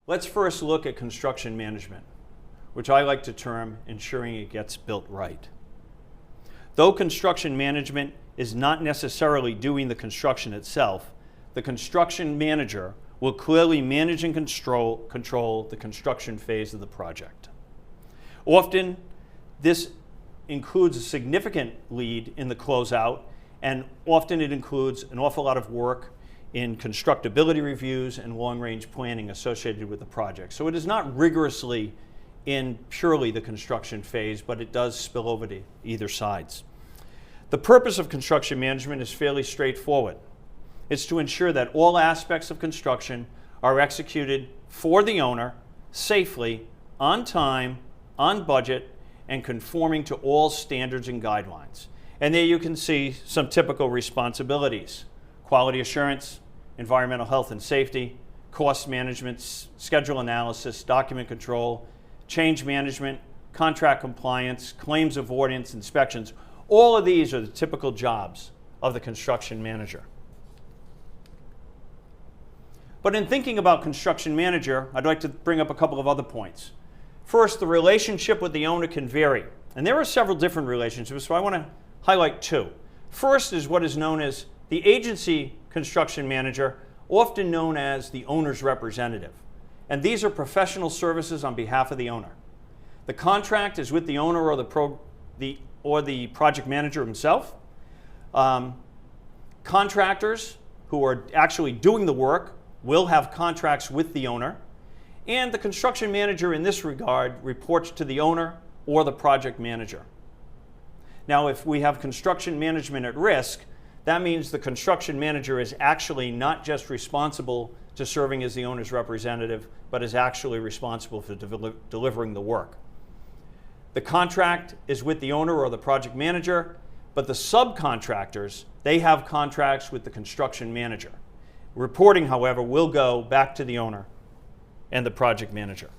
Let's first look at construction management, which I like to term ensuring it gets built right. Though construction management is not necessarily doing the construction itself, the construction manager will clearly manage and control the construction phase of the project. Often, this includes a significant lead in the closeout, and often it includes an awful lot of work in constructability reviews and long-range planning associated with the project. So it is not rigorously in purely the construction phase, but it does spill over to either sides. The purpose of construction management is fairly straightforward. It's to ensure that all aspects of construction are executed for the owner safely, on time, on budget, and conforming to all standards and guidelines. And there you can see some typical responsibilities: quality assurance, environmental health and safety, cost management, schedule analysis, document control, change management, contract compliance, claims avoidance, inspections. All of these are the typical jobs of the construction manager. But in thinking about construction manager, I'd like to bring up a couple of other points. First, the relationship with the owner can vary. And there are several different relationships, so I want to highlight two. First is what is known as the agency construction manager, often known as the owner's representative. And these are professional services on behalf of the owner. The contract is with the owner or the project manager himself. Contractors who are actually doing the work will have contracts with the owner. And the construction manager in this regard reports to the owner or the project manager. Now, if we have construction management at risk, that means the construction manager is actually not just responsible to serving as the owner's representative, but is actually responsible for delivering the work. The contract is with the owner or the project manager, but the subcontractors, they have contracts with the construction manager. Reporting, however, will go back to the owner and the project manager.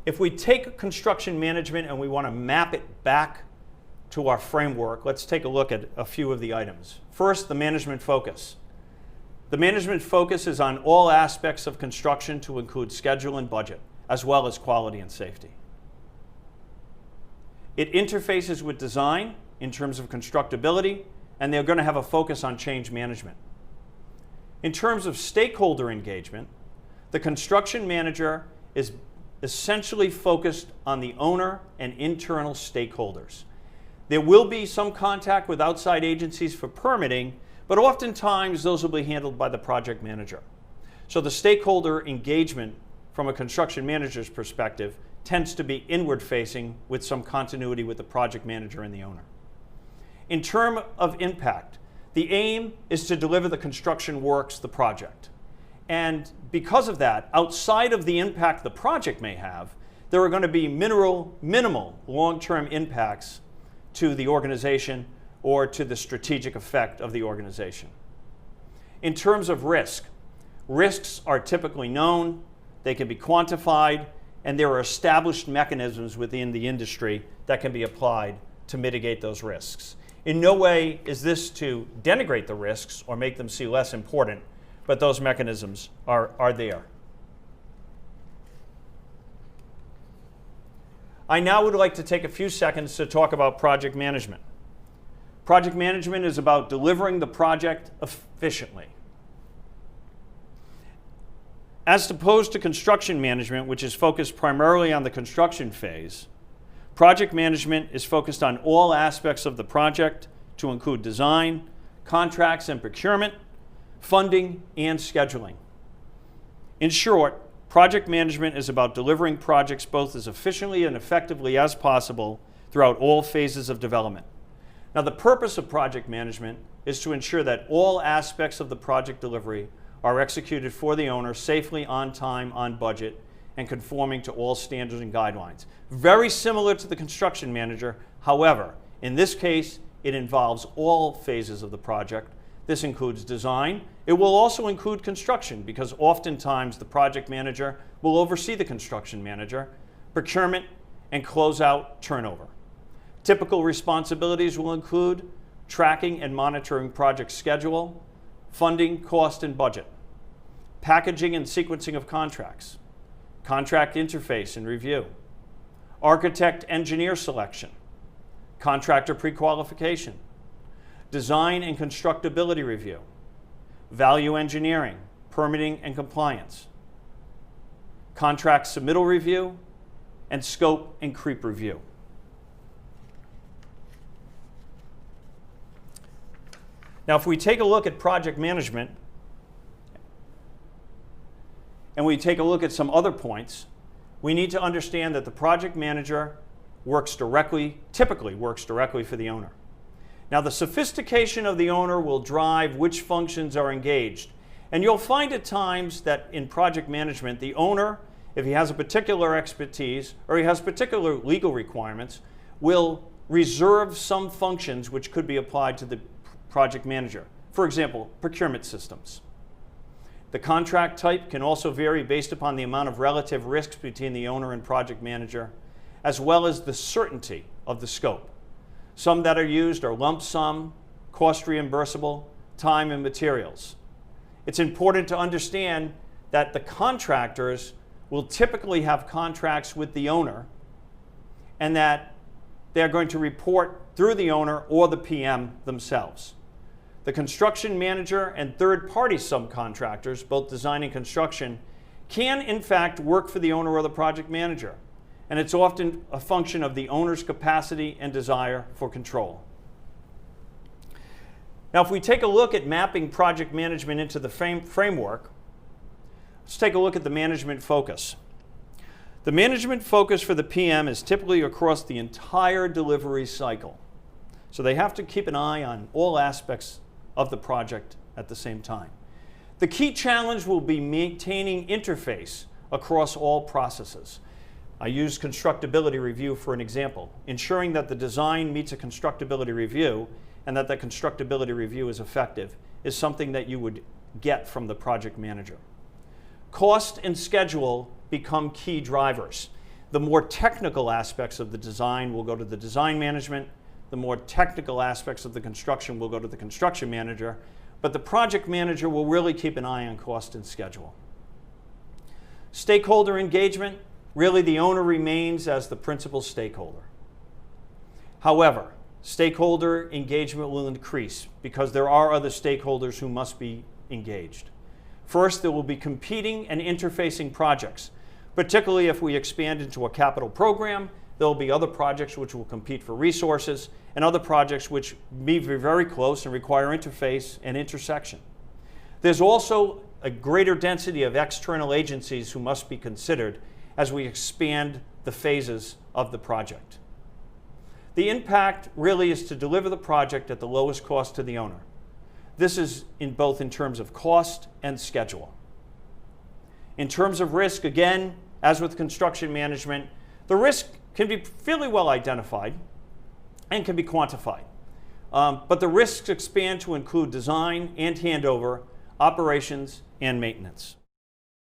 If we take construction management and we want to map it back to our framework, let's take a look at a few of the items. First, the management focus. The management focus is on all aspects of construction to include schedule and budget, as well as quality and safety. It interfaces with design in terms of constructability, and they're going to have a focus on change management. In terms of stakeholder engagement, the construction manager is essentially focused on the owner and internal stakeholders. There will be some contact with outside agencies for permitting, but oftentimes those will be handled by the project manager. So the stakeholder engagement from a construction manager's perspective tends to be inward-facing with some continuity with the project manager and the owner. In terms of impact, the aim is to deliver the construction works, the project. And because of that, outside of the impact the project may have, there are going to be minimal long-term impacts to the organization or to the strategic effect of the organization. In terms of risk, risks are typically known, they can be quantified, and there are established mechanisms within the industry that can be applied to mitigate those risks. In no way is this to denigrate the risks or make them seem less important, but those mechanisms are there. I now would like to take a few seconds to talk about project management. Project management is about delivering the project efficiently. As opposed to construction management, which is focused primarily on the construction phase, project management is focused on all aspects of the project to include design, contracts and procurement, funding, and scheduling. In short, project management is about delivering projects both as efficiently and effectively as possible throughout all phases of development. Now, the purpose of project management is to ensure that all aspects of the project delivery are executed for the owner safely, on time, on budget, and conforming to all standards and guidelines. Very similar to the construction manager. However, in this case, it involves all phases of the project. This includes design. It will also include construction, because oftentimes the project manager will oversee the construction manager, procurement, and closeout turnover. Typical responsibilities will include tracking and monitoring project schedule, funding, cost, and budget. packaging and sequencing of contracts, contract interface and review, architect-engineer selection, contractor pre-qualification, design and constructability review, value engineering, permitting and compliance, contract submittal review, and scope and creep review. Now, if we take a look at project management, and we take a look at some other points, we need to understand that the project manager typically works directly for the owner. Now, the sophistication of the owner will drive which functions are engaged. And you'll find at times that in project management, the owner, if he has a particular expertise or he has particular legal requirements, will reserve some functions which could be applied to the project manager. For example, procurement systems. The contract type can also vary based upon the amount of relative risks between the owner and project manager, as well as the certainty of the scope. Some that are used are lump sum, cost reimbursable, time and materials. It's important to understand that the contractors will typically have contracts with the owner and that they're going to report through the owner or the PM themselves. The construction manager and third-party subcontractors, both design and construction, can in fact work for the owner or the project manager, and it's often a function of the owner's capacity and desire for control. Now, if we take a look at mapping project management into the framework, let's take a look at the management focus. The management focus for the PM is typically across the entire delivery cycle. So they have to keep an eye on all aspects of the project at the same time. The key challenge will be maintaining interface across all processes. I use constructability review for an example. Ensuring that the design meets a constructability review and that the constructability review is effective is something that you would get from the project manager. Cost and schedule become key drivers. The more technical aspects of the design will go to the design management. The more technical aspects of the construction will go to the construction manager, but the project manager will really keep an eye on cost and schedule. Stakeholder engagement, really the owner remains as the principal stakeholder. However, stakeholder engagement will increase because there are other stakeholders who must be engaged. First, there will be competing and interfacing projects, particularly if we expand into a capital program. There will be other projects which will compete for resources and other projects which may be very close and require interface and intersection. There's also a greater density of external agencies who must be considered as we expand the phases of the project. The impact really is to deliver the project at the lowest cost to the owner. This is both in terms of cost and schedule. In terms of risk, again, as with construction management, the risk can be fairly well identified and can be quantified. But the risks expand to include design and handover, operations, and maintenance.